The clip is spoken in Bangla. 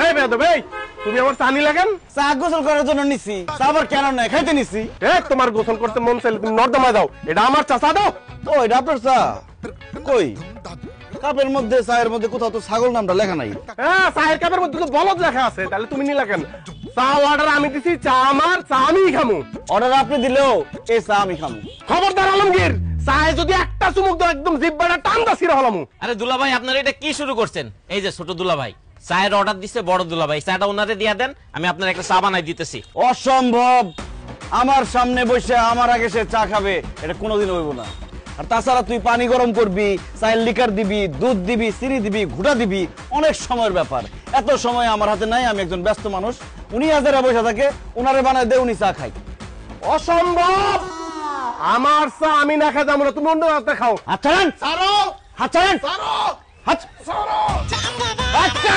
এই বেয়াদব, এই তুমি আমার চা নিলা কেন? চা গোসল করার জন্য নিছি, চা আবার কেন নাই, খাইতে নিছি। তোমার গোসল করতে মন চাইলে তুমি নর্দমায় দাও, এটা আমার চা, চা দাও। ও এটা আপনার চা? কই কাপের মধ্যে, চায়ের মধ্যে কোথাও তো ছাগল নামটা লেখা নাই। চায়ের কাপের মধ্যে তো বলদ লেখা আছে, তাহলে তুমি নিলা কেন? চা অর্ডার আমি দিছি, চা আমার, চা আমিই খামু। অর্ডার আপনি দিলেও এই চা আমি খামু। খবরদার আলমগীর, চায়ে যদি একটা চুমুক দাও একদম জিহ্বাটা টান্দা ছিঁড়া হলামু। আরে দুলা ভাই, আপনারা এটা কি শুরু করছেন? এই যে ছোট দুলা ভাই চায়ের অর্ডার দিচ্ছে, বড় দুলা ভাই চাটা ওনারে দিয়ে দেন, আমি আপনার একটা চা বানাই দিতেছি। অসম্ভব, আমার সামনে বসে আমার আগে সে চা খাবে, এটা কোনোদিন হইব না। আর তাছাড়া তুই পানি গরম করবি, চায়ের লিকার দিবি, দুধ দিবি, চিনি দিবি, ঘুটা দিবি, অনেক সময়ের ব্যাপার। এত সময় আমার হাতে নাই, আমি একজন ব্যস্ত মানুষ। উনি হাজারে বসে থাকে, উনারে বানায় দে, উনি চা খাই। অসম্ভব, আমার চা আমি না খাই যাবো না, তুমি অন্য রাস্তা খাও। হাত ছাড়েন, ছাড়ো, হাত ছাড়েন, ছাড়ো, হাত ছাড়ো। আচ্ছা